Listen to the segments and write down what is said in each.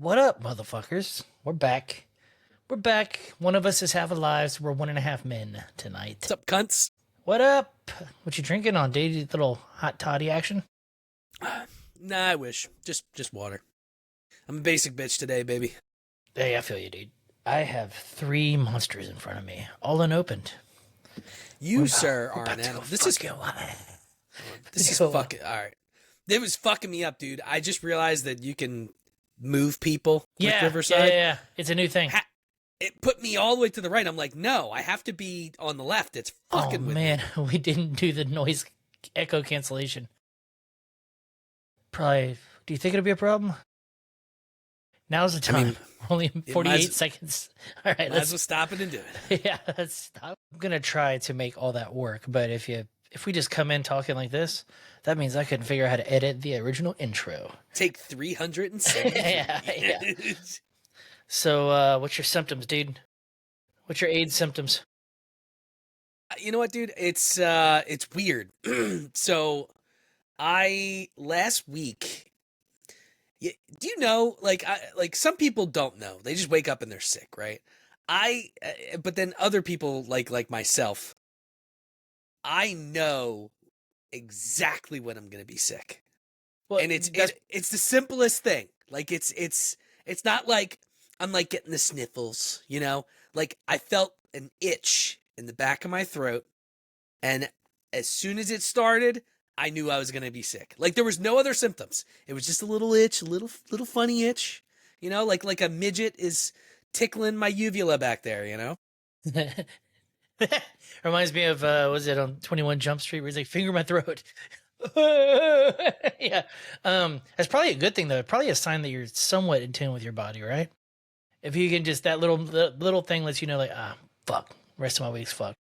What up, motherfuckers? We're back. We're back. One of us is half alive, so we're 1.5 men tonight. What's up, cunts? What up? What you drinking on, dude? Little hot toddy action? Nah, I wish. Just water. I'm a basic bitch today, baby. Hey, I feel you, dude. I have 3 monsters in front of me, all unopened. You, sir, are about an to animal. go This is fucking all right. It was fucking me up, dude. I just realized that you can move people with Riverside. Yeah. It's a new thing. It put me all the way to the right. I'm like, no, I have to be on the left. It's fucking with man, me. we didn't do the noise echo cancellation. Probably. Do you think it'll be a problem? Now's the time. I mean, We're only 48 seconds. All right, let's just stop it and do it. Yeah, let's stop. I'm gonna try to make all that work, but if we just come in talking like this, that means I couldn't figure out how to edit the original intro. Take 370. yeah. So, what's your symptoms, dude? What's your AIDS symptoms? You know what, dude? It's weird. So, last week. Do you know? Like some people don't know. They just wake up and they're sick, right? But then other people like myself, I know exactly when I'm gonna be sick, Well, and it's the simplest thing. Like it's not like I'm like getting the sniffles, you know? Like I felt an itch in the back of my throat, and as soon as it started, I knew I was going to be sick. Like there was no other symptoms. It was just a little itch, a little funny itch, you know, like a midget is tickling my uvula back there, you know? Reminds me of was it on 21 Jump Street where he's like, finger my throat. Yeah. That's probably a good thing though. Probably a sign that you're somewhat in tune with your body, right? If you can just that little thing lets you know like, fuck, rest of my week's fuck.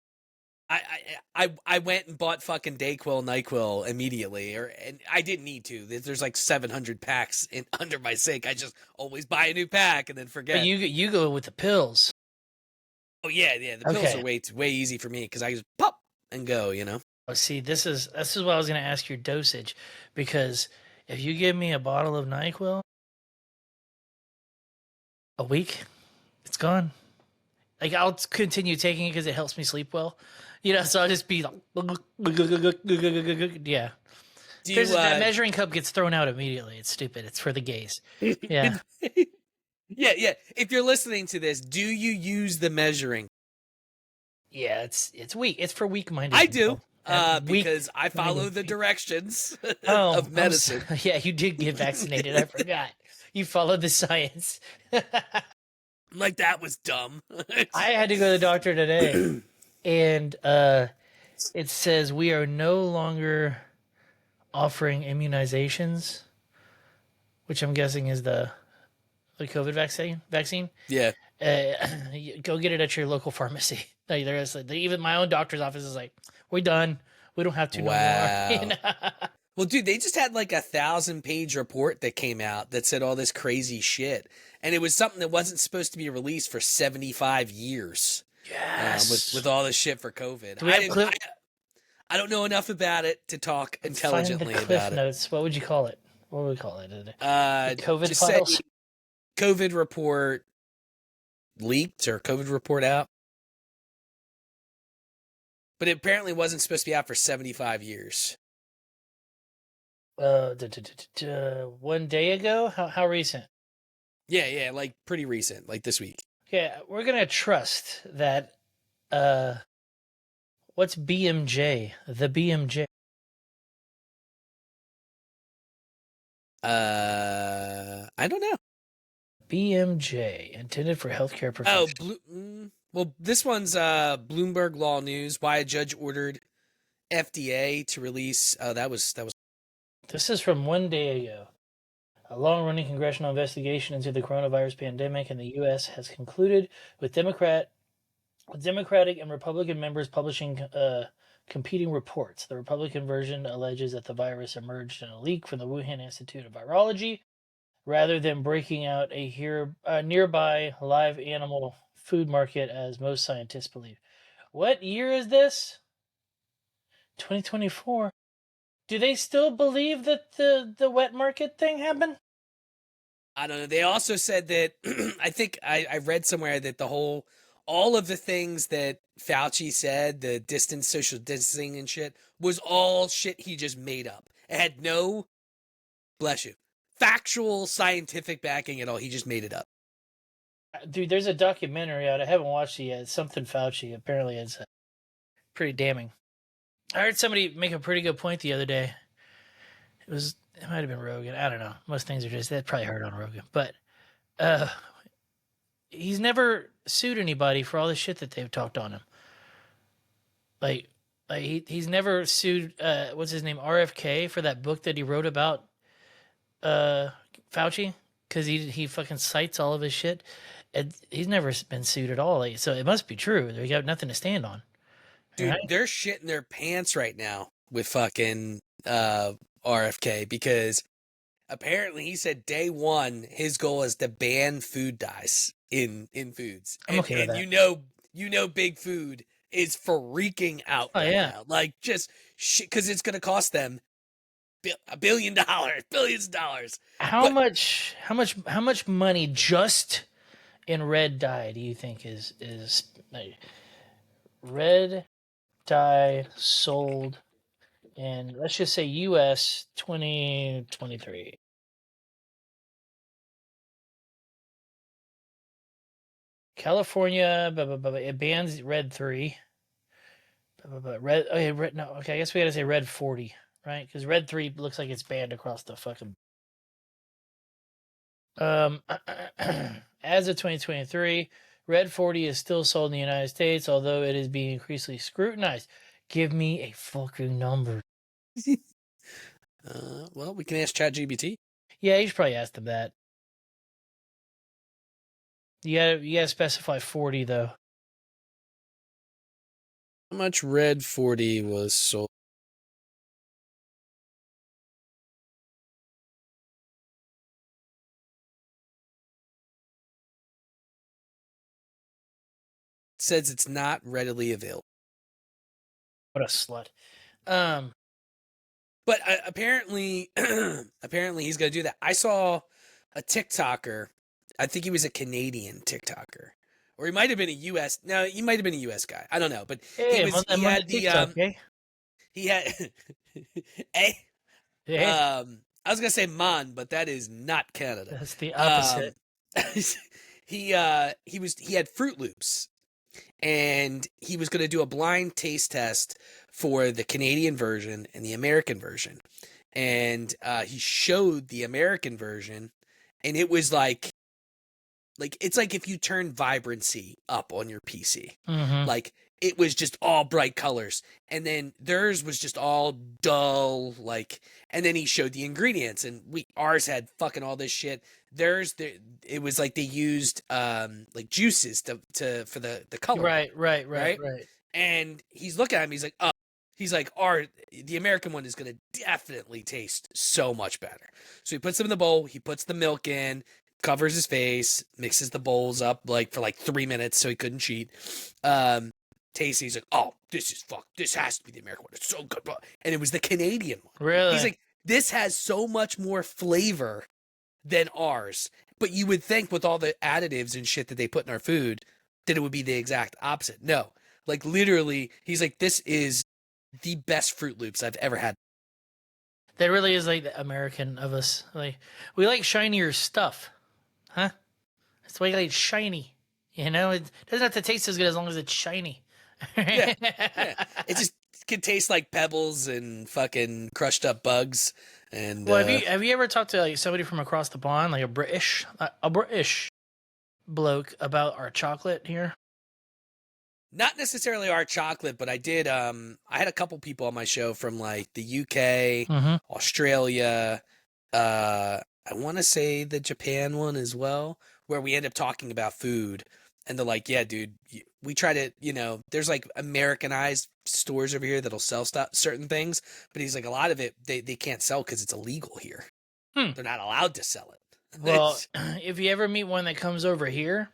I went and bought fucking Dayquil, NyQuil immediately, and I didn't need to. There's like 700 packs under my sink. I just always buy a new pack and then forget. But you go with the pills. Oh yeah. The pills are way easy for me because I just pop and go. You know. Oh, see, this is what I was going to ask your dosage, because if you give me a bottle of NyQuil, a week, it's gone. Like I'll continue taking it because it helps me sleep well, you know. So I'll just be like, yeah. That measuring cup gets thrown out immediately. It's stupid. It's for the gays. Yeah. yeah. If you're listening to this, do you use the measuring? Yeah, it's weak. It's for weak-minded. I people. do, because I follow the directions of medicine. Yeah, you did get vaccinated. I forgot. You followed the science. Like that was dumb. I had to go to the doctor today, and it says we are no longer offering immunizations, which I'm guessing is the COVID vaccine. Yeah. Go get it at your local pharmacy. Like, even my own doctor's office is like, we're done. We don't have to no more. You know? Well, dude, they just had like a 1,000-page report that came out that said all this crazy shit. And it was something that wasn't supposed to be released for 75 years. Yes. With all this shit for COVID. I don't know enough about it to talk intelligently Find the cliff about notes. What would you call it? What would we call it? it. COVID just files? say COVID report leaked or COVID report out. But it apparently wasn't supposed to be out for 75 years. 1 day ago? How recent? Yeah, like pretty recent, like this week. Yeah, we're gonna trust that. What's BMJ? The BMJ. I don't know. BMJ, intended for healthcare professionals. Well, this one's Bloomberg Law News. Why a judge ordered FDA to release. That was. This is from 1 day ago. A long-running congressional investigation into the coronavirus pandemic in the U.S. has concluded with Democratic and Republican members publishing competing reports. The Republican version alleges that the virus emerged in a leak from the Wuhan Institute of Virology, rather than breaking out a nearby live animal food market, as most scientists believe. What year is this? 2024. Do they still believe that the wet market thing happened? I don't know. They also said that I think I read somewhere that all of the things that Fauci said, the distance, social distancing and shit, was all shit he just made up. It had no, bless you, factual scientific backing at all. He just made it up. Dude, there's a documentary out. I haven't watched it yet. It's something Fauci. Apparently, it's pretty damning. I heard somebody make a pretty good point the other day. It might have been Rogan. I don't know. Most things are just that probably heard on Rogan, but uh, he's never sued anybody for all the shit that they've talked on him. He's never sued. What's his name? RFK for that book that he wrote about Fauci because he fucking cites all of his shit. And he's never been sued at all. So it must be true. They got nothing to stand on. Dude, Right? they're shitting their pants right now with fucking RFK because apparently he said day one his goal is to ban food dyes in foods. I'm okay with And that. you know big food is freaking out Oh right yeah. now. Like just shit cuz it's going to cost them $1 billion, billions of dollars. How But much? How much money just in red dye do you think is red dye sold in, let's just say, US 2023? California, it bans red 3. Red, okay, red, no, okay, I guess we gotta say red 40, right? Because red 3 looks like it's banned across the fucking. Um, as of 2023, red 40 is still sold in the United States, although it is being increasingly scrutinized. Give me a fucking number. well, we can ask ChatGPT. Yeah, you should probably ask them that. You gotta specify 40 though. How much red 40 was sold? It says it's not readily available. What a slut. Um, But apparently, apparently he's going to do that. I saw a TikToker. I think he was a Canadian TikToker, or he might have been a U.S. No, he might have been a U.S. guy. I don't know, but hey, he I'm on the had the TikTok, eh? he had a Hey, I was gonna say man, but that is not Canada. that's the opposite. Um, he had Fruit Loops, and he was going to do a blind taste test for the Canadian version and the American version. And he showed the American version, and it was like it's like if you turn vibrancy up on your PC. Mm-hmm. Like it was just all bright colors, and then theirs was just all dull. And then he showed the ingredients, and ours had fucking all this shit. It was like they used like juices for the color, Right. and he's looking at him. He's like, oh, he's like, the American one is gonna definitely taste so much better. So he puts them in the bowl. He puts the milk in, covers his face, mixes the bowls up for 3 minutes so he couldn't cheat. Tasty. He's like, oh, this has to be the American one. It's so good, and it was the Canadian one. Really? He's like, this has so much more flavor than ours. But you would think with all the additives and shit that they put in our food that it would be the exact opposite. No, like literally, he's like, this is the best Fruit Loops I've ever had. That really is like the American of us. Like we like shinier stuff, huh? That's why you like shiny. You know, it doesn't have to taste as good as long as it's shiny. Yeah. It just can taste like pebbles and fucking crushed up bugs. And Well, have you ever talked to like somebody from across the pond, like a British bloke about our chocolate here? not necessarily our chocolate, but I did. I had a couple people on my show from like the UK, Mm-hmm. Australia. I want to say the Japan one as well, where we end up talking about food, and they're like, "Yeah, dude, we try to, there's like Americanized stores over here that'll sell certain things, but he's like, a lot of it they can't sell because it's illegal here. They're not allowed to sell it." Well, if you ever meet one that comes over here,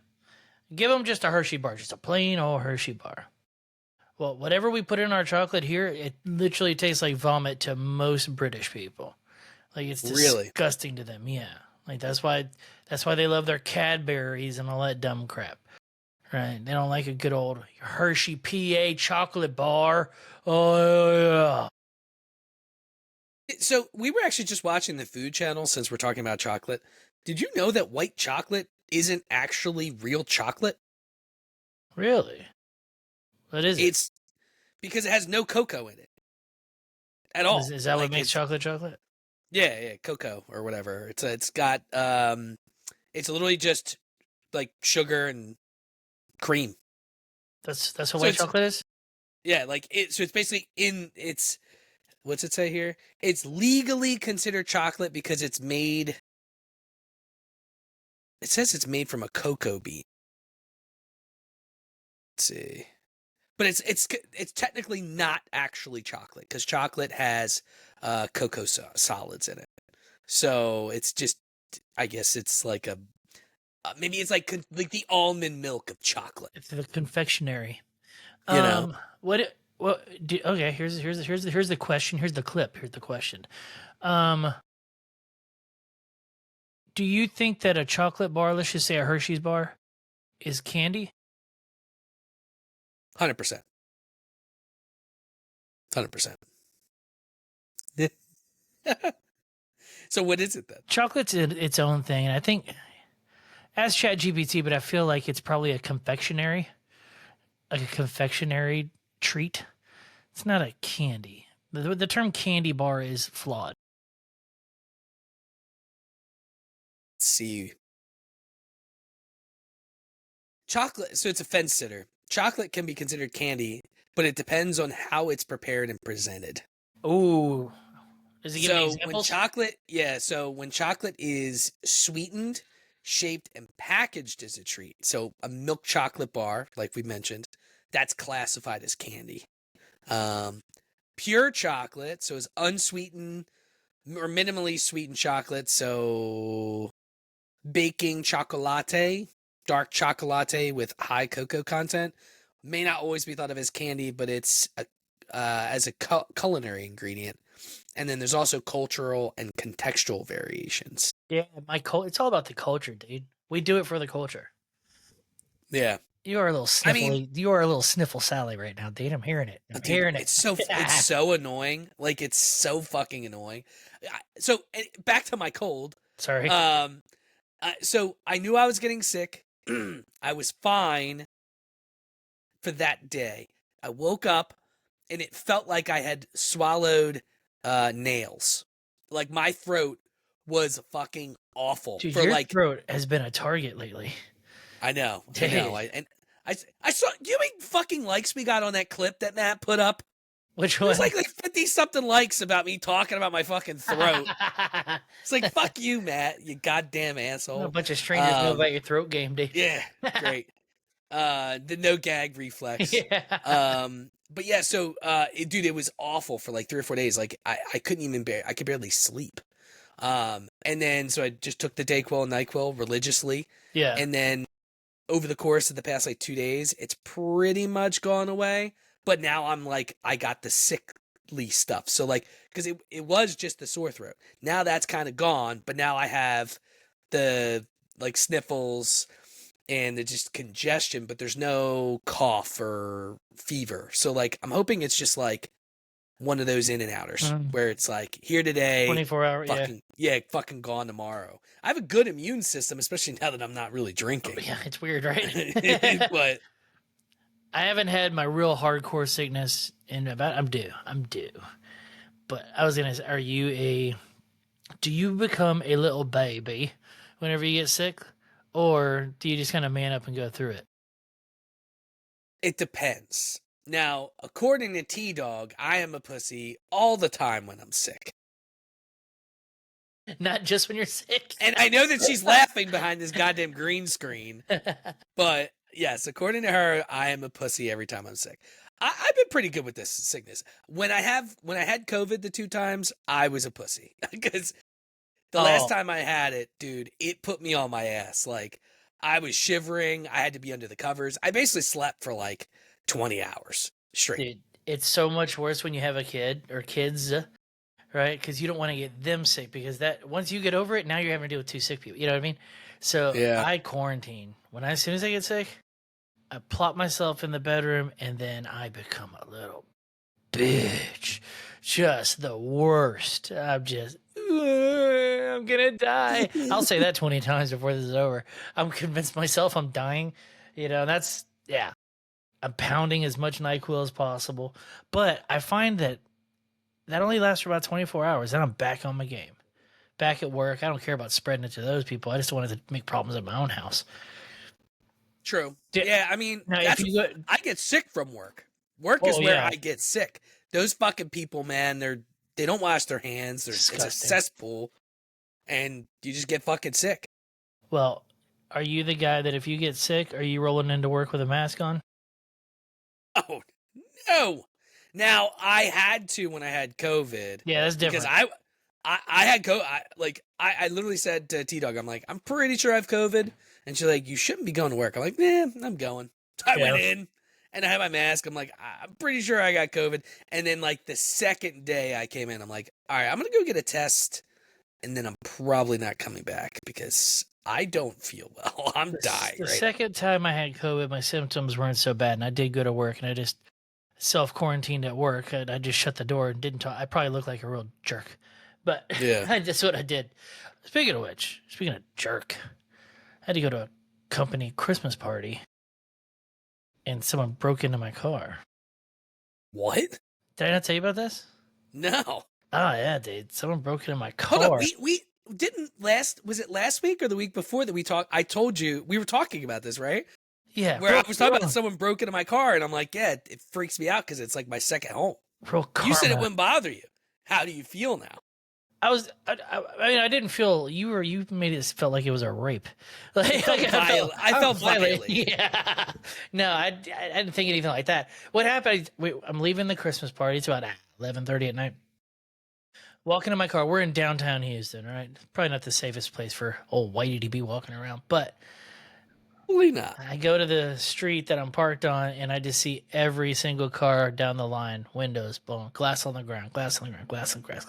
give them just a Hershey bar, just a plain old Hershey bar. Well, whatever we put in our chocolate here, it literally tastes like vomit to most British people. Like it's Really? disgusting to them. Yeah, Like that's why they love their Cadbury's and all that dumb crap. Right? They don't like a good old Hershey PA chocolate bar. Oh yeah. So we were actually just watching the Food Channel since we're talking about chocolate. Did you know that white chocolate isn't actually real chocolate? Really? What is it? It's because it has no cocoa in it at all. Is that what Like makes it's chocolate? yeah, cocoa or whatever. It's got it's literally just like sugar and cream. That's what So white it's chocolate is? yeah, like it. So it's basically in it's what's it say here? It's legally considered chocolate because it's made. It says it's made from a cocoa bean. Let's see, but it's technically not actually chocolate because chocolate has cocoa solids in it. So it's just, I guess it's like a maybe it's like the almond milk of chocolate. It's the confectionery. You know, Okay, here's the question. Here's the clip. Here's the question. Um, do you think that a chocolate bar, let's just say a Hershey's bar, is candy? 100%, 100%. So what is it then? Chocolate's its own thing, and I think as ChatGPT, but I feel like it's probably like a confectionery treat. It's not a candy. The term candy bar is flawed. Let's see. Chocolate, so it's a fence sitter. Chocolate can be considered candy, but it depends on how it's prepared and presented. Ooh, does it give me So when examples? chocolate is sweetened, shaped, and packaged as a treat, so a milk chocolate bar, like we mentioned, that's classified as candy. Um, Pure chocolate, so it's unsweetened or minimally sweetened chocolate, so baking chocolate, dark chocolate with high cocoa content, may not always be thought of as candy, but it's as a culinary ingredient. And then there's also cultural and contextual variations. Yeah, it's all about the culture, dude. We do it for the culture. Yeah. You are a little I mean, sniffly. You are a little sniffle Sally right now, dude. I'm hearing it. I'm dude, hearing it. it's so annoying. Like it's so fucking annoying. So back to my cold. Sorry. So I knew I was getting sick. I was fine for that day. I woke up and it felt like I had swallowed nails. Like my throat was fucking awful Dude, for your like throat has been a target lately. I know. Dude. I saw you know how many fucking likes we got on that clip that Matt put up? Which It one? was like 50 something likes about me talking about my fucking throat. It's like fuck you, Matt, you goddamn A asshole. bunch of strangers know about your throat game, dude. Yeah, great. The no gag reflex. Yeah. But yeah, so dude, it was awful for like 3 or 4 days. Like I couldn't even I could barely sleep. And then so I just took the Dayquil and NyQuil religiously. Yeah. And then over the course of the past like 2 days, it's pretty much gone away. But now I'm like, I got the sickly stuff. So like, because it was just the sore throat. Now that's kind of gone. But now I have the like sniffles and the just congestion, but there's no cough or fever. So like, I'm hoping it's just like one of those in and outers where it's like here today, 24-hour, fucking gone tomorrow. I have a good immune system, especially now that I'm not really drinking. Yeah, it's weird, right? But I haven't had my real hardcore sickness in about. I'm due. But I was gonna say, do you become a little baby whenever you get sick, or do you just kind of man up and go through it? it depends. Now, according to T-Dog, I am a pussy all the time when I'm sick. Not just when you're sick. And I know that she's laughing behind this goddamn green screen. But yes, according to her, I am a pussy every time I'm sick. I've been pretty good with this sickness. When I had COVID the 2 times, I was a pussy. Because the last time I had it, dude, it put me on my ass. Like, I was shivering. I had to be under the covers. I basically slept for like 20 hours straight. Dude, it's so much worse when you have a kid or kids, right? Because you don't want to get them sick, because that once you get over it, now you're having to deal with two sick people. You know what I mean? So Yeah. I quarantine. As soon as I get sick, I plop myself in the bedroom, and then I become a little bitch. Just the worst. I'm gonna die. I'll say that 20 times before this is over. I'm convinced myself I'm dying. That's, yeah. I'm pounding as much NyQuil as possible. But I find that only lasts for about 24 hours. Then I'm back on my game. Back at work. I don't care about spreading it to those people. I just wanted to make problems at my own house. True. Yeah, I mean, Now, if you go, I get sick from work. Work is where I get sick. Those fucking people, man, they don't wash their hands. It's a cesspool, and you just get fucking sick. Well, are you the guy that if you get sick, are you rolling into work with a mask on? Oh no! Now I had to when I had COVID. Yeah, that's different. Because I had COVID. I literally said to T Dog, I'm like, I'm pretty sure I have COVID, and she's like, you shouldn't be going to work. I'm like, nah, I'm going. So I went in and I had my mask. I'm like, I'm pretty sure I got COVID. And then like the second day I came in, I'm like, all right, I'm gonna go get a test, and then I'm probably not coming back because I don't feel well. I'm dying. The second time I had COVID, my symptoms weren't so bad, and I did go to work, and I just self-quarantined at work. I just shut the door and didn't talk. I probably looked like a real jerk, but yeah, that's what I did. Speaking of jerk, I had to go to a company Christmas party, and someone broke into my car. What? Did I not tell you about this? No. Oh yeah, dude. Someone broke into my car. Hold on, we didn't was it last week or the week before that we talked? I told you we were talking about this, right? Yeah. Where I was talking about someone broke into my car, and I'm like, yeah, it freaks me out because it's like my second home. You said it wouldn't bother you. How do you feel now? I mean, I didn't feel you made it felt like it was a rape. Like, I felt violated. Yeah. No, I didn't think anything like that. What happened? I'm leaving the Christmas party. It's about 11:30 at night. Walking in my car. We're in downtown Houston, right? Probably not the safest place for old whitey to be walking around, but probably not. I go to the street that I'm parked on, and I just see every single car down the line, windows blown, glass on the ground, glass on the ground, glass on the ground.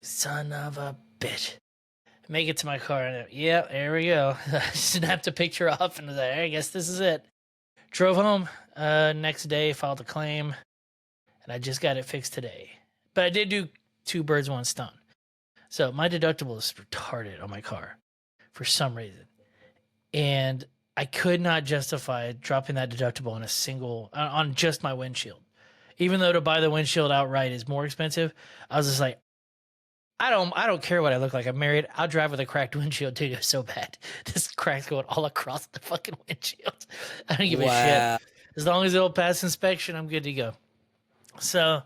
Son of a bitch. Make it to my car, and yeah, there we go. I snapped a picture off, and I guess this is it. Drove home. Next day, filed a claim, and I just got it fixed today. But I did do 2 birds, 1 stone. So my deductible is retarded on my car for some reason, and I could not justify dropping that deductible on just my windshield. Even though to buy the windshield outright is more expensive, I was just like, I don't care what I look like. I'm married. I'll drive with a cracked windshield too. It's so bad. Just cracks going all across the fucking windshield. I don't give a shit. As long as it'll pass inspection, I'm good to go. So,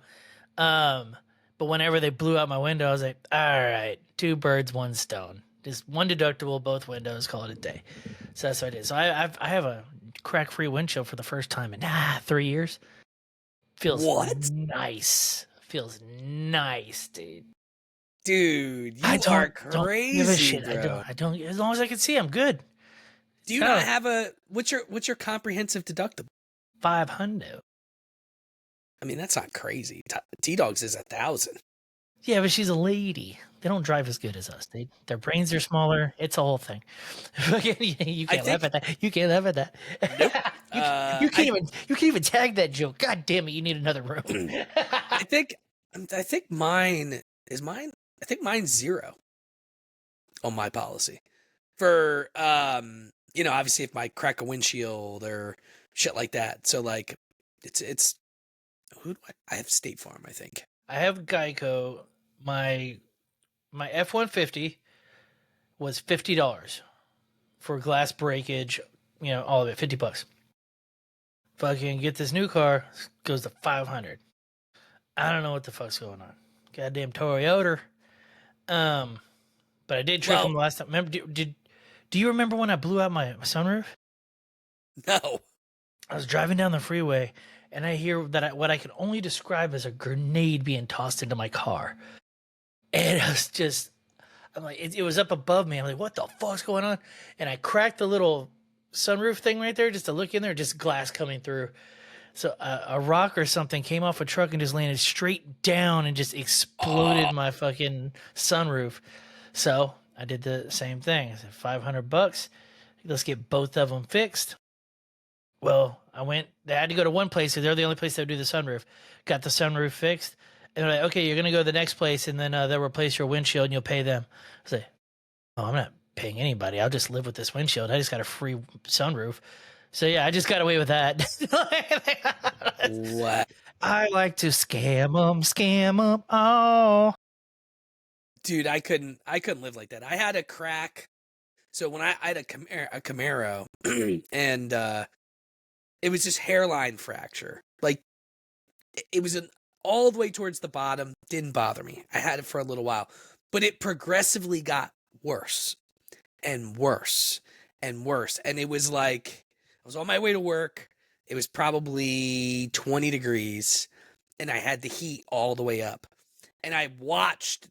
but whenever they blew out my window, I was like, all right, 2 birds, 1 stone. Just 1 deductible, both windows, call it a day. So that's what I did. So I have a crack-free windshield for the first time in 3 years. Feels nice. Feels nice, dude. Dude, you are crazy, don't give a shit. bro. I don't. As long as I can see, I'm good. Do you not have what's your comprehensive deductible? $500. I mean, that's not crazy. T-Dog's is 1,000. Yeah, but she's a lady. They don't drive as good as us. Their brains are smaller. It's a whole thing. You can't laugh at that. You can't laugh at that. Nope. You can't even tag that joke. God damn it! You need another room. I think mine is mine. I think mine's 0 on my policy for obviously if I crack a windshield or shit like that. So like it's who do I have State Farm, I think. I have Geico. My F-150 was $50 for glass breakage, all of it, $50. Fucking get this new car, goes to $500. I don't know what the fuck's going on. Goddamn Toyota. But I did trick him last time. Remember? Do you remember when I blew out my sunroof? No. I was driving down the freeway, and I hear what I can only describe as a grenade being tossed into my car. And I'm like, it was up above me. I'm like, what the fuck's going on? And I cracked the little sunroof thing right there just to look in there, just glass coming through. So a rock or something came off a truck and just landed straight down and just exploded my fucking sunroof. So I did the same thing. I said $500. Let's get both of them fixed. Well, I went. They had to go to one place because they're the only place that would do the sunroof. Got the sunroof fixed, and they're like, "Okay, you're gonna go to the next place, and then they'll replace your windshield, and you'll pay them." I say, "Oh, I'm not paying anybody. I'll just live with this windshield. I just got a free sunroof." So yeah, I just got away with that. What? I like to scam them. Oh, Dude, I couldn't live like that. I had a crack. So when I had a Camaro and it was just hairline fracture. Like it was all the way towards the bottom, didn't bother me. I had it for a little while, but it progressively got worse and worse and worse. And it was like I was on my way to work. It was probably 20 degrees and I had the heat all the way up. And I watched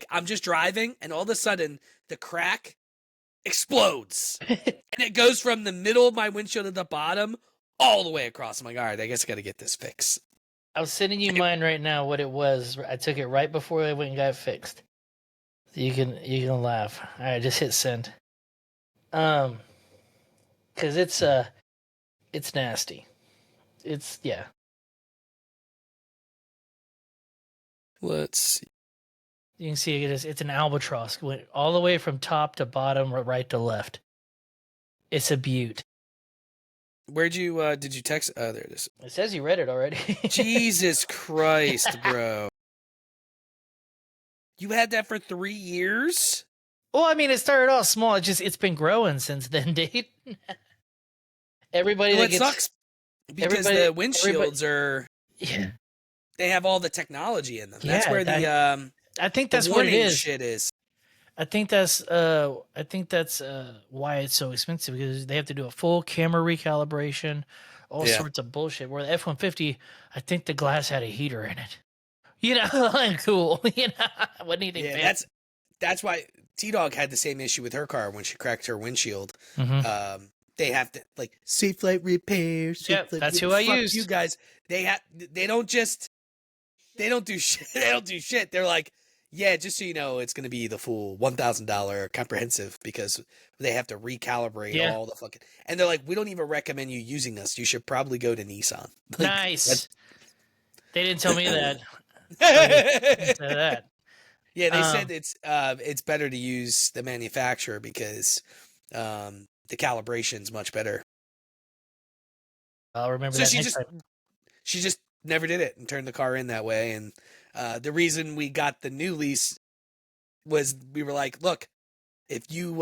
I'm just driving and all of a sudden the crack explodes. And it goes from the middle of my windshield to the bottom all the way across. I'm like, all right, I guess I got to get this fixed. I was sending you mine right now. What it was, I took it right before I went and got it fixed. So you can laugh. All right, just hit send. Because it's nasty. It's yeah. Let's see. You can see it's an albatross. Went all the way from top to bottom, right to left. It's a beaut. Where'd you did you text? Oh, there it is. It says you read it already. Jesus Christ, bro. You had that for 3 years? Well, I mean, it started off small. It's been growing since then, dude. Everybody Well, that it gets sucks because the windshields are yeah. they have all the technology in them. Yeah, That's where the I think the that's what it warning is. shit is. I think that's why it's so expensive because they have to do a full camera recalibration, all Yeah. sorts of bullshit. Where the F-150, I think the glass had a heater in it. You know, cool. You know, wasn't anything Yeah, fancy. that's why T-Dog had the same issue with her car when she cracked her windshield. Mhm. They have to safe flight repair. Yep, that's who I used. You guys, they don't do shit. They don't do shit. They're like, yeah, just so you know, it's going to be the full $1,000 comprehensive because they have to recalibrate all the fucking. And they're like, we don't even recommend you using us. You should probably go to Nissan. Like, Nice. They didn't tell me that. Say that. Yeah, they said it's better to use the manufacturer because the calibration's much better. I'll remember So that next time. she just never did it and turned the car in that way. And the reason we got the new lease was we were like, look, if you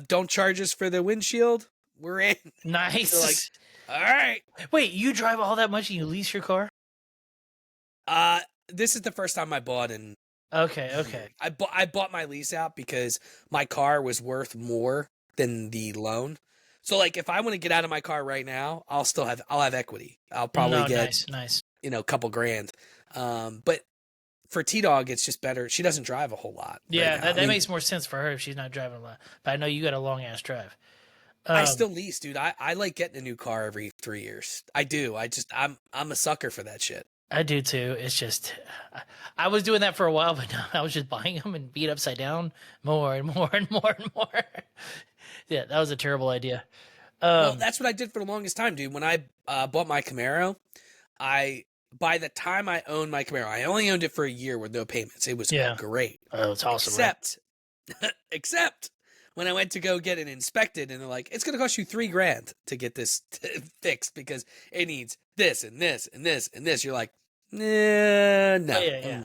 don't charge us for the windshield, we're in. Nice. They're like, all right. Wait, you drive all that much and you lease your car? This is the first time I bought and Okay. I bought my lease out because my car was worth more than the loan. So like if I want to get out of my car right now, I'll have equity. I'll probably get nice. a couple grand. But for T-Dog, it's just better. She doesn't drive a whole lot. Yeah, right that makes more sense for her if she's not driving a lot. But I know you got a long ass drive. I still lease, dude. I like getting a new car every 3 years. I do. I'm a sucker for that shit. I do too. It's just, I was doing that for a while, but now I was just buying them and beat upside down more and more and more and more. Yeah, that was a terrible idea. Well, that's what I did for the longest time, dude. When I bought my Camaro, by the time I owned my Camaro, I only owned it for a year with no payments. It was great. Oh, it's awesome. Except when I went to go get it inspected, and they're like, "It's going to cost you $3,000 to get this fixed because it needs this and this and this and this." You're like, no. Oh, yeah.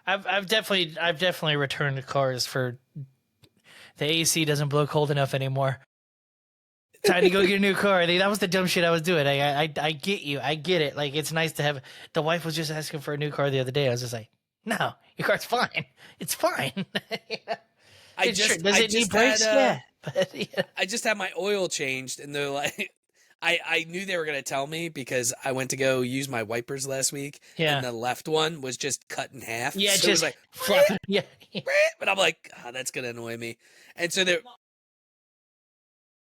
I've definitely returned cars for the AC doesn't blow cold enough anymore. Time to go get a new car. That was the dumb shit I was doing. I get you. I get it. Like, it's nice to have. The wife was just asking for a new car the other day. I was just like, no, your car's fine. It's fine. Does it need brakes? Yeah. But, yeah. I just had my oil changed, and they're like, I knew they were going to tell me because I went to go use my wipers last week, and the left one was just cut in half. Yeah, so just it was like, yeah. But I'm like, that's going to annoy me. And so they're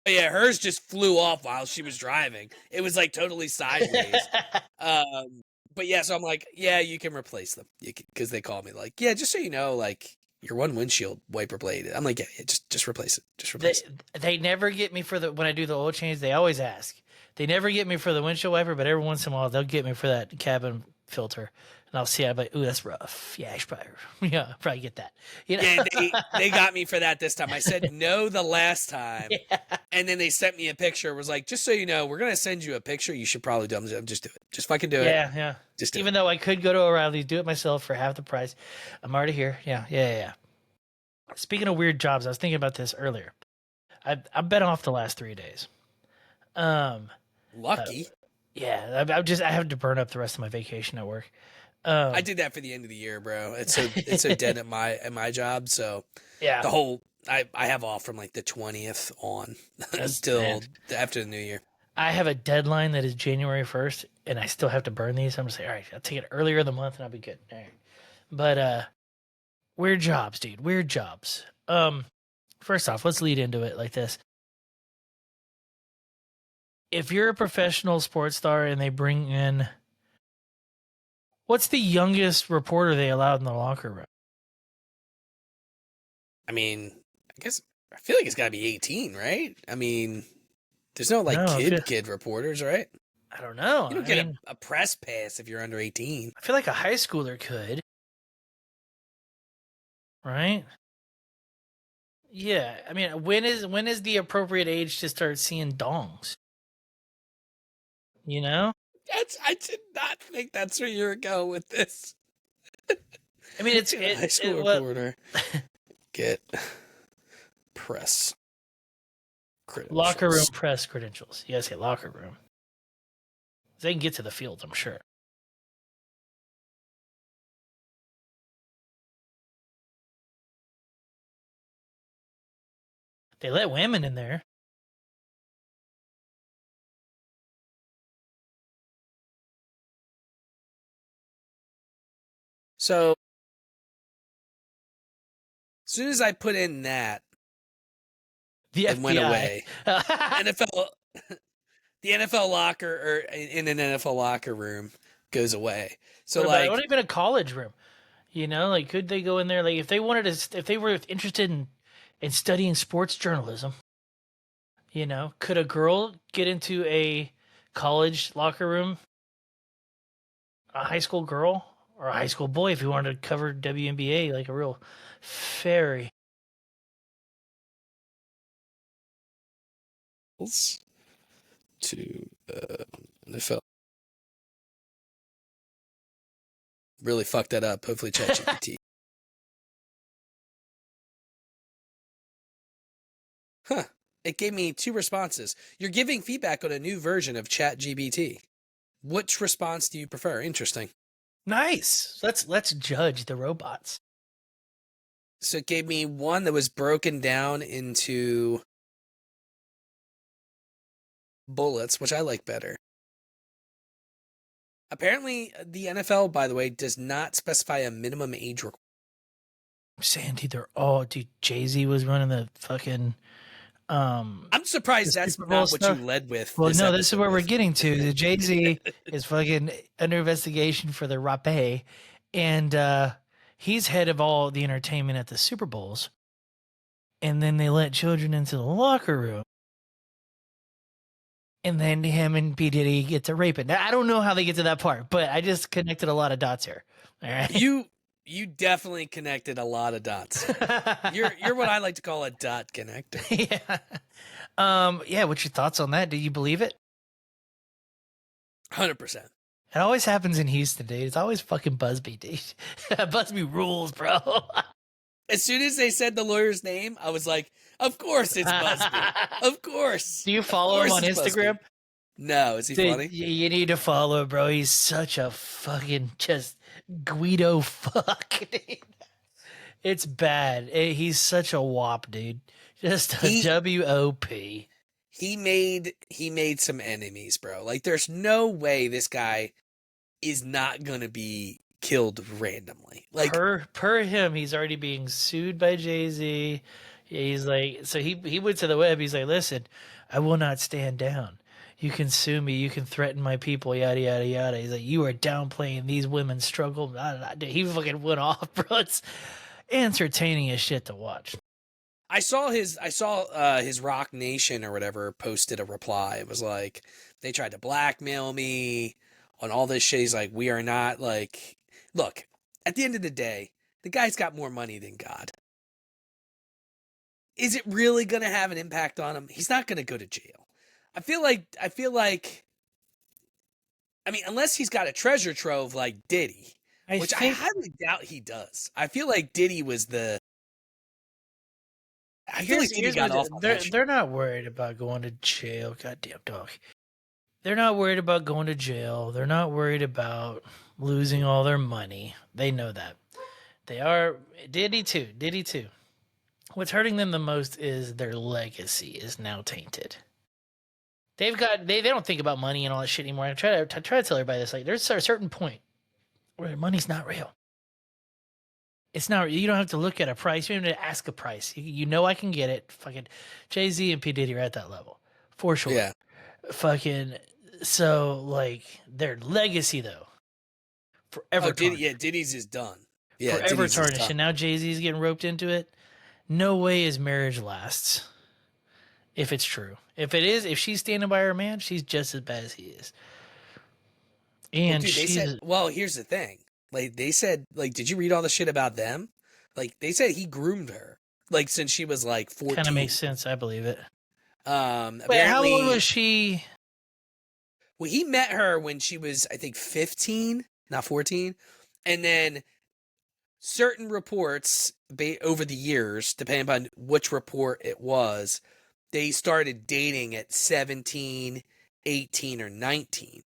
Yeah, hers just flew off while she was driving. It was like totally sideways. But yeah, so I'm like, yeah, you can replace them because they call me like, yeah, just so you know, like your one windshield wiper blade. I'm like, yeah, just replace it. Just replace it. They never get me for when I do the oil change. They always ask. They never get me for the windshield wiper, but every once in a while they'll get me for that cabin filter, and I'll see. I'm like, ooh, that's rough. Yeah, I should probably get that. You know? Yeah, they got me for that this time. I said no the last time, Yeah. and then they sent me a picture. It was like, just so you know, we're gonna send you a picture. You should probably do it. Just do it. Just fucking do it. Yeah. Just do Even it. though I could go to O'Reilly's, do it myself for half the price. I'm already here. Yeah. Speaking of weird jobs, I was thinking about this earlier. I've been off the last 3 days. Lucky. Yeah, I have to burn up the rest of my vacation at work. I did that for the end of the year, bro. It's so dead at my job. So yeah, the whole I have off from like the 20th on until after the new year. I have a deadline that is January 1st, and I still have to burn these. I'm gonna say, all right, I'll take it earlier in the month, and I'll be good. All right. But weird jobs, dude. Weird jobs. First off, let's lead into it like this. If you're a professional sports star and they bring in, what's the youngest reporter they allowed in the locker room? I mean, I feel like it's got to be 18, right? I mean, there's no kid reporters, right? I don't know. You don't get a press pass if you're under 18. I feel like a high schooler could, right? Yeah, I mean, when is the appropriate age to start seeing dongs? You know? I did not think that's where you were going with this. I mean, high school reporter. Get press credentials. Locker room press credentials. You guys get locker room. They can get to the field, I'm sure. They let women in there. So, as soon as I put in that, it went away. NFL, the NFL locker or in an NFL locker room goes away. So what even a college room? You know, like could they go in there? Like if they wanted to, if they were interested in studying sports journalism, you know, could a girl get into a college locker room? A high school girl or a high school boy if you wanted to cover WNBA like a real fairy. To NFL. Really fucked that up. Hopefully ChatGPT. Huh. It gave me 2 responses. You're giving feedback on a new version of ChatGPT. Which response do you prefer? Interesting. Nice. Let's judge the robots. So it gave me one that was broken down into bullets, which I like better. Apparently, the NFL, by the way, does not specify a minimum age requirement. I'm saying, dude, Jay-Z was running the fucking I'm surprised that's not what you led with. Well, no, this is where we're getting to. The Jay-Z is fucking under investigation for the rape, and he's head of all the entertainment at the Super Bowls. And then they let children into the locker room. And then him and P. Diddy get to rape it. Now, I don't know how they get to that part, but I just connected a lot of dots here. All right. You definitely connected a lot of dots. You're what I like to call a dot connector. Yeah. What's your thoughts on that? Do you believe it? 100%. It always happens in Houston, dude. It's always fucking Busby, dude. Busby rules, bro. As soon as they said the lawyer's name, I was like, of course it's Busby. Of course. Do you follow him on Instagram? Busby. No, is he funny? You need to follow, bro. He's such a fucking just Guido fuck, dude. It's bad. He's such a wop, dude. Just a W-O-P. He made some enemies, bro. Like, there's no way this guy is not gonna be killed randomly. Like per him, he's already being sued by Jay-Z. He's like, so he went to the web. He's like, listen, I will not stand down. You can sue me. You can threaten my people. Yada yada yada. He's like, you are downplaying these women's struggle. Blah, blah, blah. He fucking went off, bro. It's entertaining as shit to watch. I saw his Rock Nation or whatever posted a reply. It was like they tried to blackmail me on all this shit. He's like, we are not like, look, at the end of the day, the guy's got more money than God. Is it really going to have an impact on him? He's not going to go to jail. I feel like, I mean, unless he's got a treasure trove like Diddy, which I highly doubt he does. I feel like Diddy was the. I feel like Diddy got off on that shit. They're not worried about going to jail. Goddamn dog. They're not worried about going to jail. They're not worried about losing all their money. They know that. They are. Diddy too. What's hurting them the most is their legacy is now tainted. They don't think about money and all that shit anymore. I try to tell everybody this. Like, there's a certain point where money's not real. It's not. You don't have to look at a price. You don't have to ask a price. You know I can get it. Fucking Jay-Z and P Diddy are at that level for sure. Yeah. Fucking. So like their legacy though, forever. Diddy's is done. Yeah, forever tarnished. And now Jay-Z's getting roped into it. No way his marriage lasts. If it's true. If it is, if she's standing by her man, she's just as bad as he is. And here's the thing. Like, they said, like, did you read all the shit about them? Like, they said he groomed her. Like, since she was, like, 14. Kind of makes sense. I believe it. Wait, how old was she? Well, he met her when she was, I think, 15, not 14. And then certain reports over the years, depending on which report it was, they started dating at 17, 18, or 19.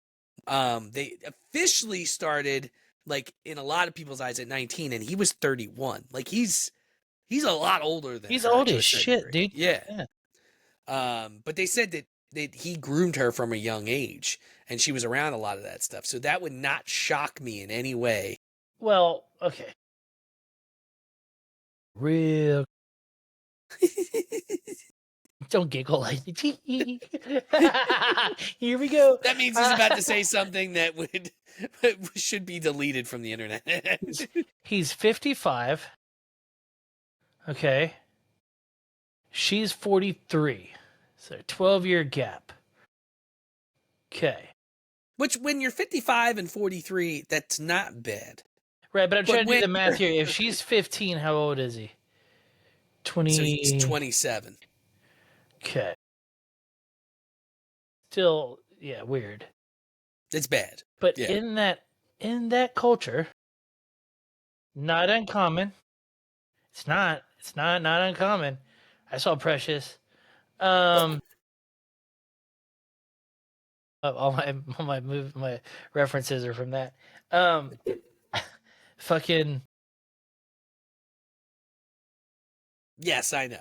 They officially started, like, in a lot of people's eyes at 19, and he was 31. Like, he's a lot older than he's her, old as shit, dude. Yeah. But they said that he groomed her from a young age, and she was around a lot of that stuff. So that would not shock me in any way. Well, okay. Real. Don't giggle like here we go. That means he's about to say something that should be deleted from the internet. He's 55. Okay. She's 43. So 12-year gap. Okay. Which, when you're 55 and 43, that's not bad. Right, but I'm trying to do the math here. If she's 15, how old is he? 20. So he's 27. Okay. Still, yeah, weird. It's bad. But in that culture, not uncommon. It's not uncommon. I saw Precious. All my references are from that. Fucking. Yes, I know.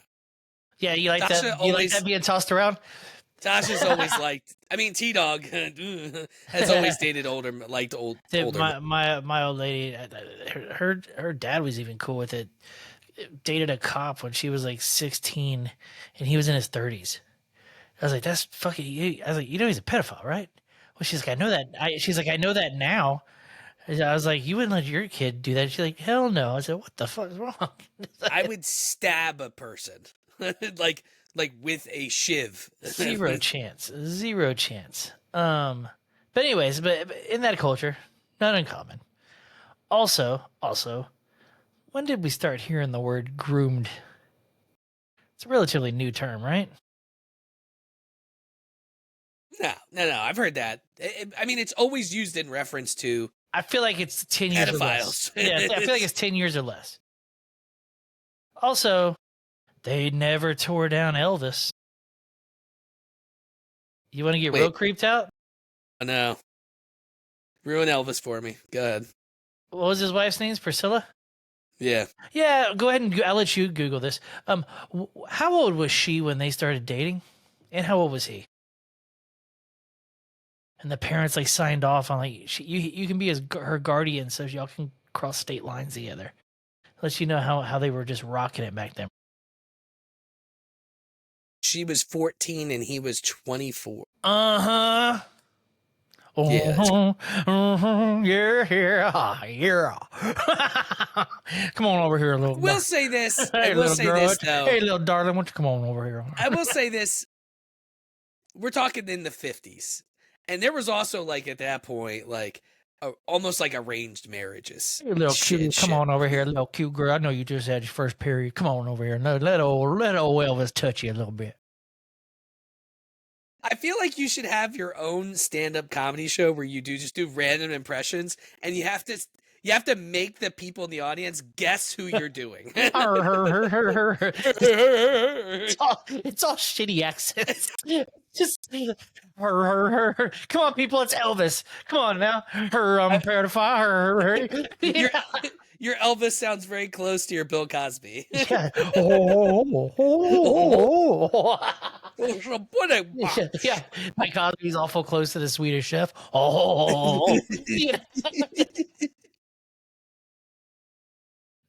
Yeah, you like Tasha that? You like that being tossed around? Tasha's always liked. I mean, T-Dog has always dated older. My old lady, her dad was even cool with it. Dated a cop when she was like 16, and he was in his 30s. I was like, that's fucking. I was like, you know, he's a pedophile, right? Well, she's like, I know that. She's like, I know that now. I was like, you wouldn't let your kid do that. She's like, hell no. I said, what the fuck is wrong? I would stab a person, like with a shiv. Zero chance. But anyways, but in that culture, not uncommon. Also, when did we start hearing the word groomed? It's a relatively new term, right? No. I've heard that. I mean, it's always used in reference to. I feel like it's 10 years or less. Yeah, I feel like it's 10 years or less. Also, they never tore down Elvis. You want to get real creeped out? No. Ruin Elvis for me. Go ahead. What was his wife's name? Priscilla? Yeah. Yeah, go ahead and I'll let you Google this. How old was she when they started dating? And how old was he? And the parents like signed off on like you can be her guardian, so y'all can cross state lines together. Let you know how they were just rocking it back then. She was 14 and he was 24. Uh-huh. Yeah, that's Oh, yeah. Come on over here, little I will girl. say this. I Hey, will little say girl. this though. Hey, little darling, why don't you come on over here? I will say this. We're talking in the 50s. And there was also like at that point like almost like arranged marriages. Hey, little cute, come Shit. on over here, little cute girl. I know you just had your first period. Come on over here. No, let old Elvis touch you a little bit. I feel like you should have your own stand-up comedy show where you just do random impressions and you have to make the people in the audience guess who you're doing. It's all shitty accents. Just come on, people. It's Elvis. Come on now. your your Elvis sounds very close to your Bill Cosby. Yeah. Yeah. My Cosby's awful close to the Swedish chef. Yeah.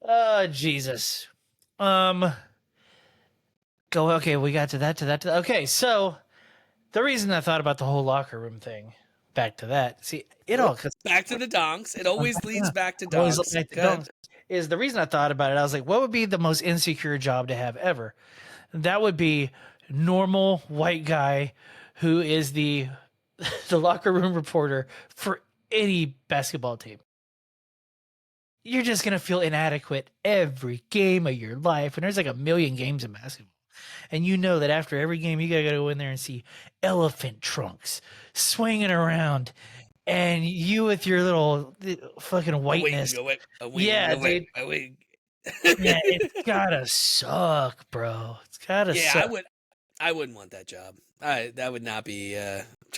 Oh, Jesus. Go. Okay, we got to that. Okay, so the reason I thought about the whole locker room thing, back to that. See, it all Back to the donks. It always leads back to always donks. back to Go ahead. dunks, is the reason I thought about it. I was like, what would be the most insecure job to have ever? That would be normal white guy who is the locker room reporter for any basketball team. You're just gonna feel inadequate every game of your life, and there's like a million games in basketball. And you know that after every game, you gotta go in there and see elephant trunks swinging around, and you with your little fucking whiteness. Yeah, dude. Yeah, it's gotta suck, bro. It's gotta Yeah, suck. I wouldn't want that job. That would not be.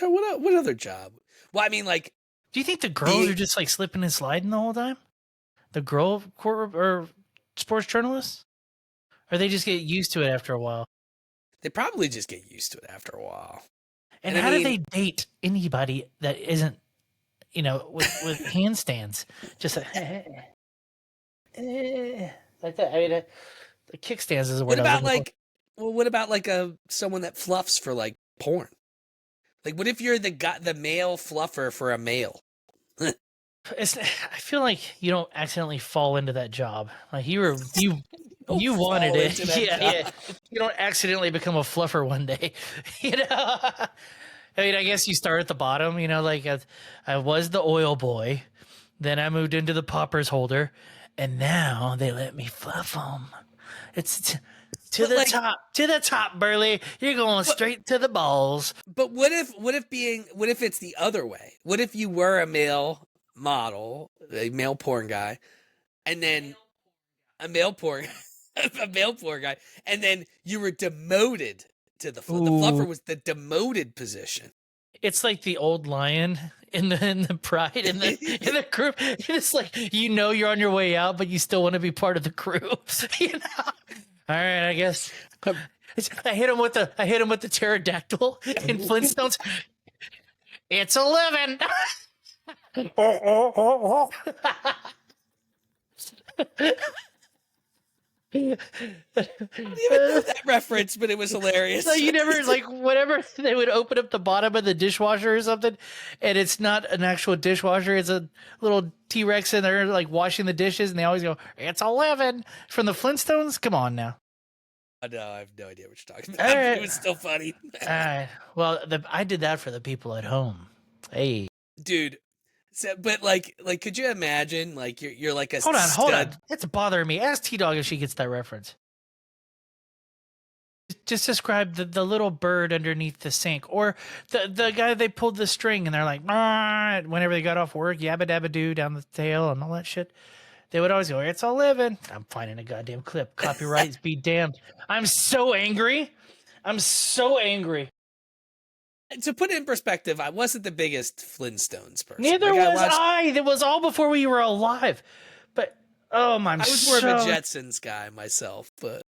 What other job? Well, I mean, like, Do you think the girls are just like slipping and sliding the whole time? The girl or sports journalists, or they just get used to it after a while? they probably just get used to it after a while. And And I how do mean- they date anybody that isn't, with handstands? Just like, like that. I mean, the kickstands is a word. What about like? Well, what about like someone that fluffs for like porn? Like, what if you're the male fluffer for a male? I feel like you don't accidentally fall into that job. Like you wanted fall it. into that Yeah. job. You don't accidentally become a fluffer one day. I mean, I guess you start at the bottom. Like I was the oil boy, then I moved into the poppers holder, and now they let me fluff them. It's to the top, Burley. You're going straight to the balls. But what if it's the other way? What if you were a male model, a male porn guy, and then a male porn guy, and then you were demoted to the fluffer was the demoted position. It's like the old lion in the pride in the group. It's like you're on your way out, but you still want to be part of the crew. All right, I guess. I hit him with the pterodactyl in Flintstones. It's 11. I didn't even know that reference, but it was hilarious. So you never, like, whenever they would open up the bottom of the dishwasher or something, and it's not an actual dishwasher, it's a little T-Rex in there, like, washing the dishes, and they always go, it's 11. From the Flintstones? Come on now. No, I have no idea what you're talking about. Right. It was still funny. All right. Well, I did that for the people at home. Hey. Dude. So, but like, could you imagine, like, you're like a Hold stud. on. It's bothering me. Ask T-Dog if she gets that reference. Just describe the little bird underneath the sink, or the guy they pulled the string and they're like, whenever they got off work, yabba dabba doo down the tail and all that shit. They would always go, it's 11. I'm finding a goddamn clip. Copyrights be damned. I'm so angry. To put it in perspective, I wasn't the biggest Flintstones person. Neither was I. It was all before we were alive. But I was more of a Jetsons guy myself, but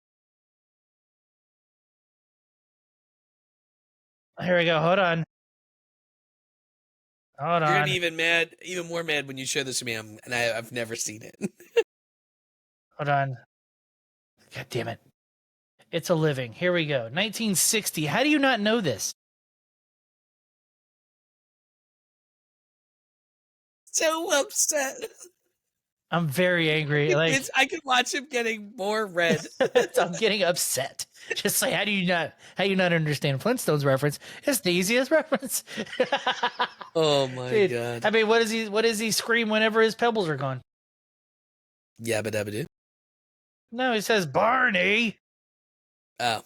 here we go. Hold on. You're gonna be even more mad when you show this to me, and I've never seen it. Hold on. God damn it. It's a living. Here we go. 1960. How do you not know this? So upset. I'm very angry. Like I can watch him getting more red. I'm getting upset. Just like how do you not understand Flintstones reference? It's the easiest reference. Oh my Dude, god. I mean, what does he scream whenever his pebbles are gone? Yabba dabba doo. No, he says Barney. Oh.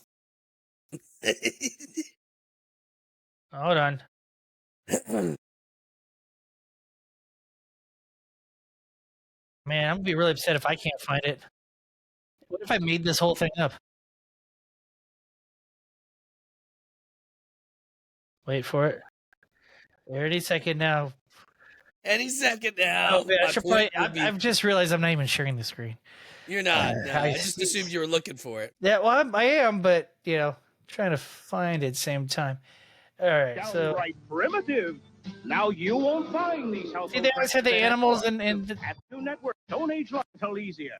Hold on. Man, I'm gonna be really upset if I can't find it. What if I made this whole thing up? Wait for it. Any second now. Any second now. Oh man, I My should point probably. would be I've just realized I'm not even sharing the screen. you're not. No, I just assumed you were looking for it. Yeah, well, I am, but trying to find it same time. All right, so Downright primitive. Now you won't find these see, household they always had the animals and at Two Network. Don't age like Elysia.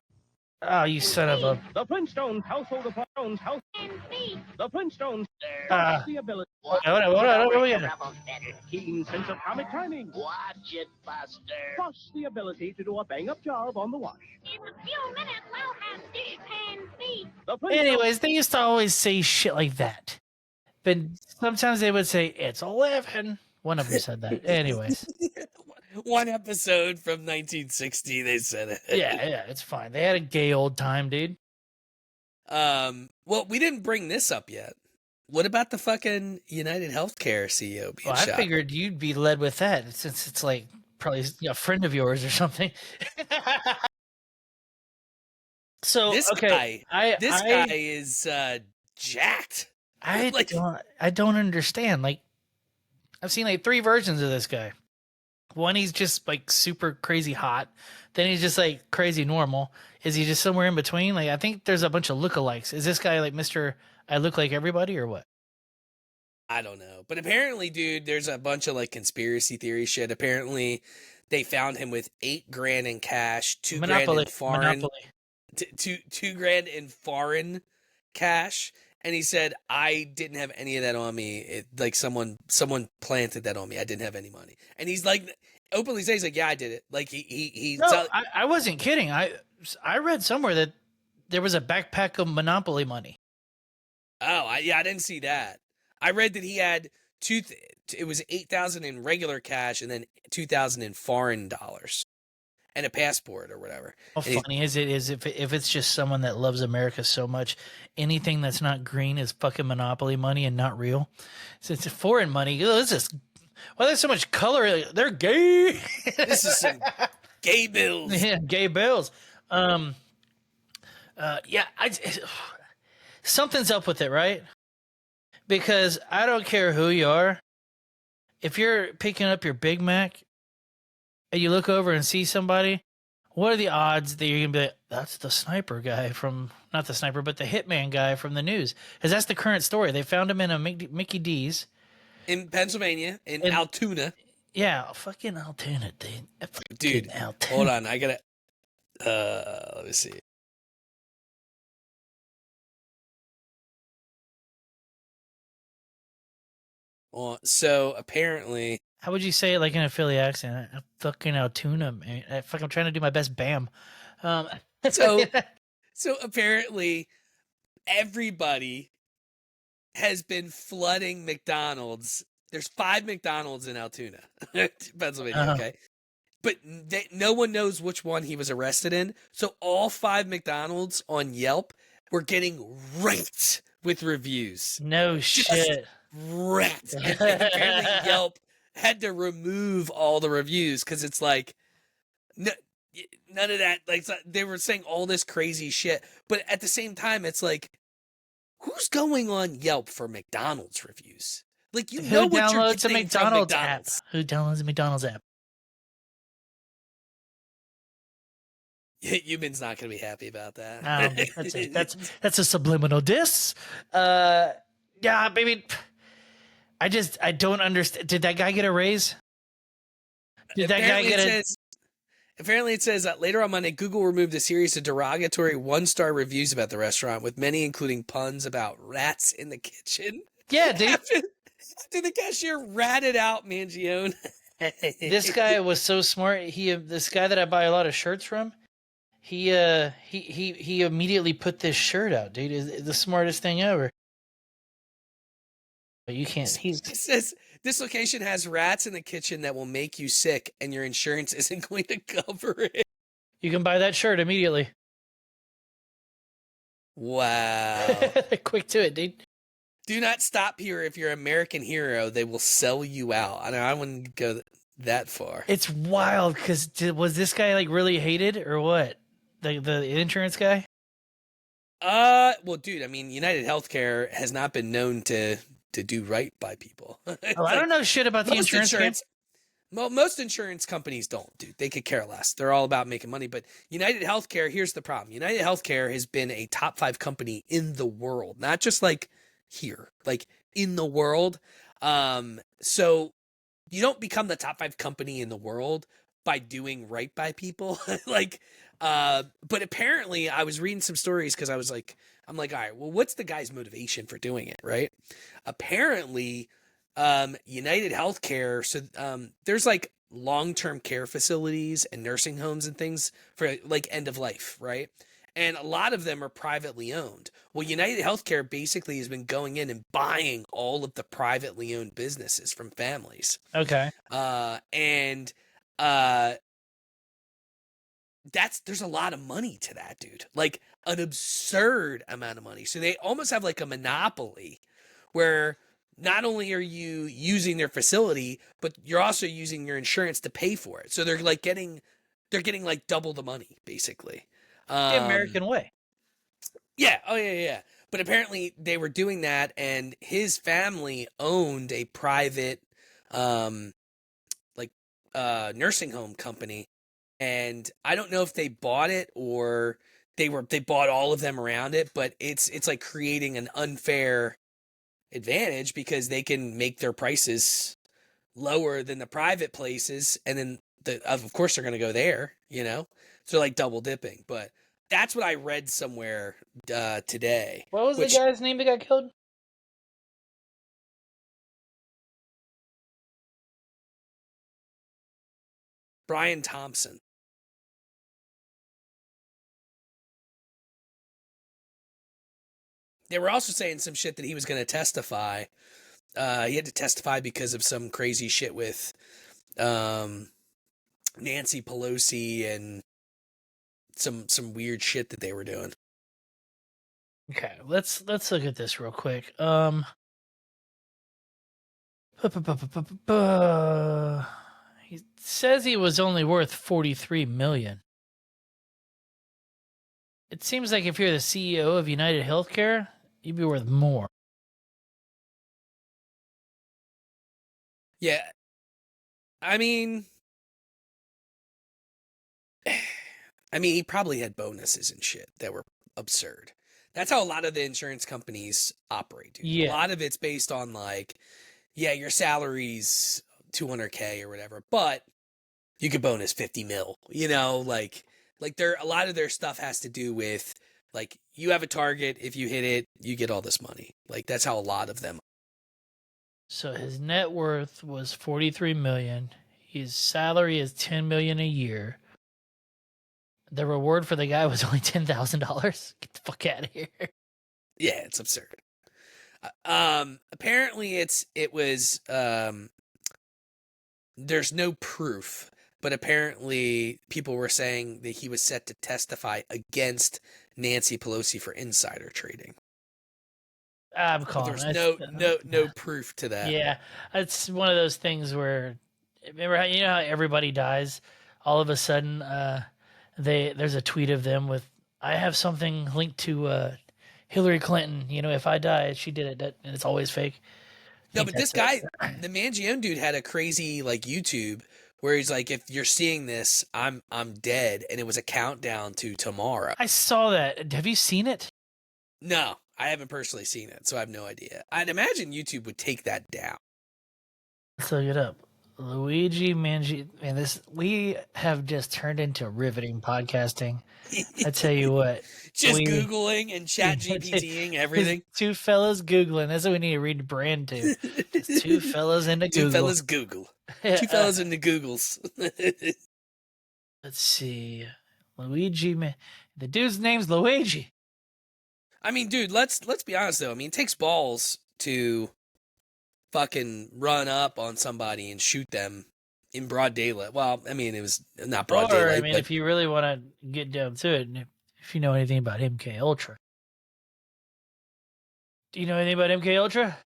oh, you son of a. The Flintstones household appliances house and feet. The Flintstones the ability. Hold on. Keen sense of comic timing. Watch it, Buster. Plus the ability to do a bang-up job on the wash. In a few minutes, I'll have dish and feet. The Flintstones. Anyways, they used to always say shit like that, but sometimes they would say it's 11. One of them said that. Anyways, One episode from 1960, they said it. yeah, it's fine. They had a gay old time, dude. Well, we didn't bring this up yet. What about the fucking United Healthcare CEO being Well, I shot? figured you'd be led with that since it's like probably a friend of yours or something. So This okay, guy is jacked. I don't understand. Like, I've seen like 3 versions of this guy. One, he's just like super crazy hot. Then he's just like crazy normal. Is he just somewhere in between? Like, I think there's a bunch of lookalikes. Is this guy like Mr. I look like everybody or what? I don't know. But apparently, dude, there's a bunch of like conspiracy theory shit. Apparently, they found him with $8,000 in cash, $2,000 in foreign, $2,000 in foreign cash. And he said, I didn't have any of that on me. Like someone planted that on me. I didn't have any money. And he's like, openly says like, yeah, I did it. Like he No, I wasn't kidding. I read somewhere that there was a backpack of Monopoly money. Oh, I didn't see that. I read that he had it was 8,000 in regular cash and then 2,000 in foreign dollars and a passport or whatever. How funny is if it's just someone that loves America so much, anything that's not green is fucking Monopoly money and not real. So it's foreign money. Oh, this is why there's so much color. They're gay. This is some gay bills. Yeah, gay bills. Something's up with it, right? Because I don't care who you are. If you're picking up your Big Mac and you look over and see somebody, what are the odds that you're going to be like, that's the sniper guy from, not the sniper, but the hitman guy from the news? Because that's the current story. They found him in a Mickey D's. In Pennsylvania, in Altoona. Yeah, fucking Altoona, dude. Dude, Altoona. hold on. I got to, let me see. Well, so apparently, How would you say it like in a Philly accent? Fucking Altoona, man. I'm trying to do my best Bam. So apparently everybody has been flooding McDonald's. There's 5 McDonald's in Altoona, Pennsylvania, okay? But no one knows which one he was arrested in. So all 5 McDonald's on Yelp were getting ranked with reviews. No shit. Wrecked. And apparently Yelp had to remove all the reviews because it's like none of that. Like they were saying all this crazy shit, but at the same time, it's like, who's going on Yelp for McDonald's reviews? Like Who know what you're downloads a getting from McDonald's McDonald's. app? Who downloads a McDonald's app? Yumin's not going to be happy about that. That's a subliminal diss. Yeah, baby. I don't understand. Did that guy get a raise? Did that guy get a? Apparently, it says later on Monday, Google removed a series of derogatory one-star reviews about the restaurant, with many including puns about rats in the kitchen. Yeah, dude. After the cashier ratted out Mangione. This guy was so smart. This guy that I buy a lot of shirts from, he immediately put this shirt out, dude. Is the smartest thing ever. But you can't. It says this location has rats in the kitchen that will make you sick, and your insurance isn't going to cover it. You can buy that shirt immediately. Wow. Quick to it, dude. Do not stop here. If you're an American hero, they will sell you out. I wouldn't go that far. It's wild because was this guy like really hated or what? The insurance guy? Well, dude, I mean, United Healthcare has not been known to do right by people. I don't know shit about the insurance. Most insurance companies don't, dude. They could care less. They're all about making money. But United Healthcare, here's the problem. United Healthcare has been a top 5 company in the world, not just like here, like in the world. So you don't become the top 5 company in the world by doing right by people. But apparently I was reading some stories because I'm like, all right, well, what's the guy's motivation for doing it, right? Apparently, United Healthcare, so there's like long-term care facilities and nursing homes and things for like end of life, right? And a lot of them are privately owned. Well, United Healthcare basically has been going in and buying all of the privately owned businesses from families. Okay. There's a lot of money to that, dude. Like an absurd amount of money. So they almost have like a monopoly where not only are you using their facility, but you're also using your insurance to pay for it. So they're getting like double the money, basically. The American way. Yeah. Oh, yeah. But apparently they were doing that, and his family owned a private, nursing home company. And I don't know if they bought it or they bought all of them around it, but it's like creating an unfair advantage because they can make their prices lower than the private places, and then of course they're going to go there, so like double dipping. But that's what I read somewhere today. What was the guy's name that got killed? Brian Thompson. They were also saying some shit that he was going to testify. He had to testify because of some crazy shit with Nancy Pelosi and some weird shit that they were doing. Okay, let's look at this real quick. He says he was only worth $43 million. It seems like if you're the CEO of United Healthcare, you'd be worth more. Yeah. I mean, he probably had bonuses and shit that were absurd. That's how a lot of the insurance companies operate, dude. Yeah. A lot of it's based on like, yeah, your salary's $200K or whatever, but you could bonus 50 mil, like a lot of their stuff has to do with like, you have a target. If you hit it, you get all this money. Like that's how a lot of them. So his net worth was $43 million. His salary is $10 million a year. The reward for the guy was only $10,000. Get the fuck out of here. Yeah, it's absurd. Apparently it was there's no proof, but apparently people were saying that he was set to testify against Nancy Pelosi for insider trading. I'm calling. There's no proof to that. Yeah, it's one of those things where, remember how how everybody dies, all of a sudden there's a tweet of them with, I have something linked to Hillary Clinton. If I die, she did it, and it's always fake. No, but this guy, the Mangione dude, had a crazy like YouTube where he's like, if you're seeing this, I'm dead, and it was a countdown to tomorrow. I saw that. Have you seen it? No, I haven't personally seen it, so I have no idea. I'd imagine YouTube would take that down. Let's look it up. Luigi Mangi. Man, we have just turned into riveting podcasting. I tell you what. Just Googling and chat GPTing everything. Two fellas Googling. That's what we need to read the brand to. Just two fellas into Google. Two fellas Google. Two fellas into Googles. Let's see. Luigi. The dude's name's Luigi. I mean, dude, let's be honest, though. I mean, it takes balls to fucking run up on somebody and shoot them in broad daylight. Well, I mean, it was not broad daylight. I mean, if you really want to get down to it, and if you know anything about MK Ultra. Do you know anything about MK Ultra?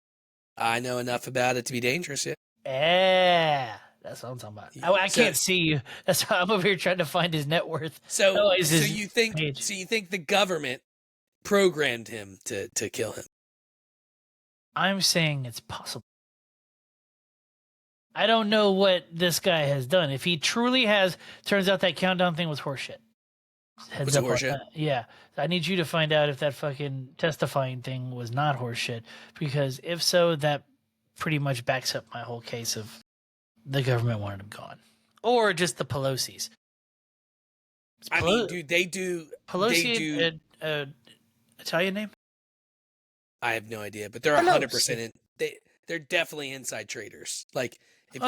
I know enough about it to be dangerous, yeah. Yeah, that's what I'm talking about. I can't see you. That's why I'm over here trying to find his net worth. So you think the government programmed him to kill him? I'm saying it's possible. I don't know what this guy has done. If he truly has, turns out that countdown thing was horseshit. Was it horseshit? Yeah. I need you to find out if that fucking testifying thing was not horseshit. Because if so, that pretty much backs up my whole case of the government wanted him gone. Or just the Pelosi's. I mean, dude, they do... Pelosi, Italian name? I have no idea, but they're 100% in... They're definitely inside traders. Like, if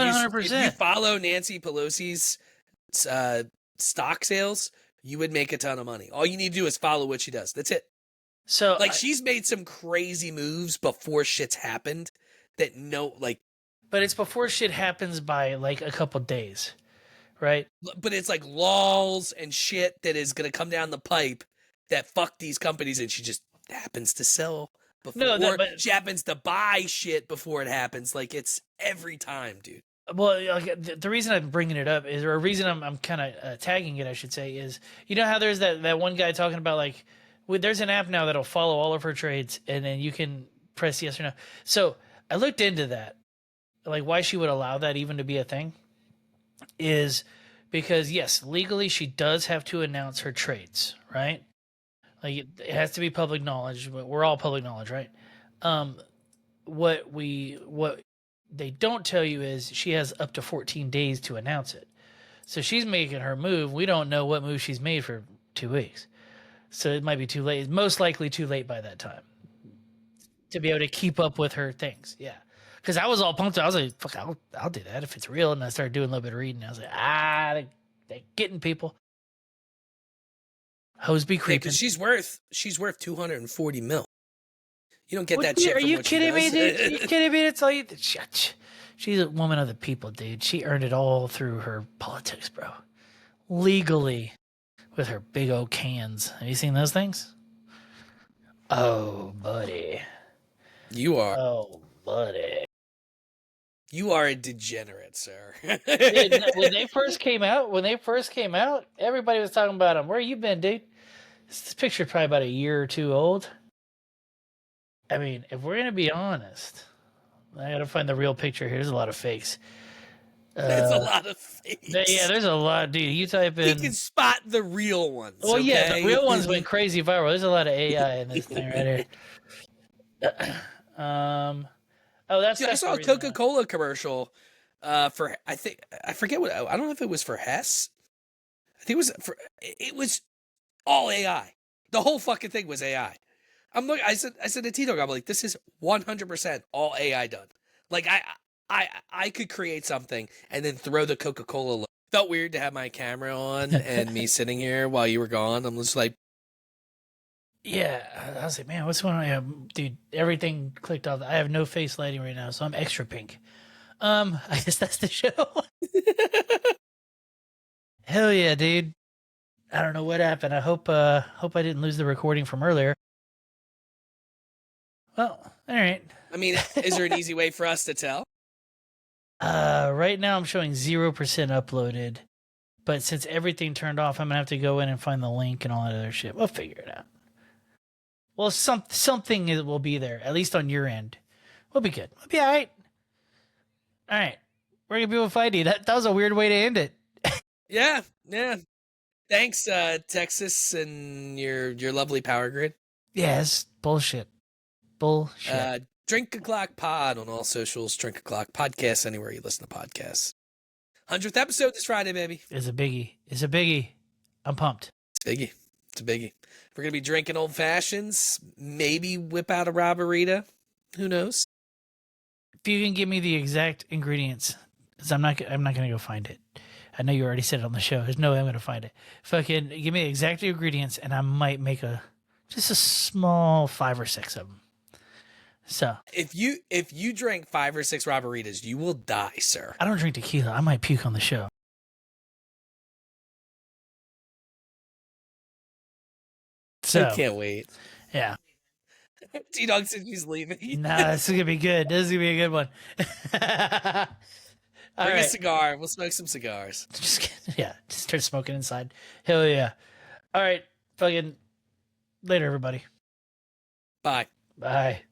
you follow Nancy Pelosi's stock sales, you would make a ton of money. All you need to do is follow what she does. That's it. So, she's made some crazy moves before shit's happened that but it's before shit happens by like a couple days, right? But it's like laws and shit that is going to come down the pipe that fuck these companies, and she just happens to sell before, she happens to buy shit before it happens. Like, it's every time, dude. Well, like, the reason I'm bringing it up is, or a reason I'm kind of tagging it, I should say, is, you know how there's that one guy talking about, like, there's an app now that'll follow all of her trades, and then you can press yes or no. So I looked into that, like, why she would allow that even to be a thing is because, yes, legally she does have to announce her trades, right? Like, it has to be public knowledge, but we're all public knowledge, right? What they don't tell you is she has up to 14 days to announce it. So she's making her move. We don't know what move she's made for 2 weeks. So it might be too late. It's most likely too late by that time to be able to keep up with her things. Yeah. Because I was all pumped. I was like, fuck, I'll do that if it's real. And I started doing a little bit of reading. I was like, they're getting people. Hoes be creeping. Because she's worth $240 million. You don't get that shit. Are you kidding me, dude? Are you kidding me? It's like, she's a woman of the people, dude. She earned it all through her politics, bro. Legally, with her big old cans. Have you seen those things? Oh, buddy. You are. Oh, buddy. You are a degenerate, sir. Dude, when they first came out, everybody was talking about them. Where you been, dude? This picture's probably about a year or two old. I mean, if we're gonna be honest, I gotta find the real picture here. There's a lot of fakes. There's a lot of fakes. Yeah, there's a lot, dude. You type in. You can spot the real ones. Well, okay? Yeah, the real ones went crazy viral. There's a lot of AI in this thing right here. I saw a Coca-Cola commercial for I forget what, I don't know if it was for Hess. I think it was all AI. The whole fucking thing was AI. I said to Tito, I'm like, this is 100% all AI done. Like, I could create something and then throw the Coca-Cola logo. Felt weird to have my camera on and me sitting here while you were gone. I'm just like, yeah, I was like, man, what's going on? Dude, everything clicked off. I have no face lighting right now, so I'm extra pink. I guess that's the show. Hell yeah, dude. I don't know what happened. I hope I didn't lose the recording from earlier. Well, all right. I mean, is there an easy way for us to tell? Right now I'm showing 0% uploaded, but since everything turned off, I'm gonna have to go in and find the link and all that other shit. We'll figure it out. Well, something will be there, at least on your end. We'll be good. We'll be all right. All right. Where can people find you? That was a weird way to end it. Yeah. Thanks, Texas and your lovely power grid. Yeah, it's bullshit. Drink O'Clock Pod on all socials. Drink O'Clock Podcast anywhere you listen to podcasts. 100th episode this Friday, baby. It's a biggie. It's a biggie. I'm pumped. It's a biggie. It's a biggie. We're gonna be drinking old fashions. Maybe whip out a Rabarita. Who knows? If you can give me the exact ingredients, because I'm not gonna go find it. I know you already said it on the show. There's no way I'm gonna find it. Fucking give me the exact ingredients, and I might make just a small 5 or 6 of them. So If you drink 5 or 6 Rabaritas, you will die, sir. I don't drink tequila. I might puke on the show. So I can't wait. yeah. T-Dog said she's leaving. Nah, this is gonna be good. This is gonna be a good one. All Bring a right. cigar. We'll smoke some cigars. Just start smoking inside. Hell yeah. All right. Fucking later, everybody. Bye. Bye.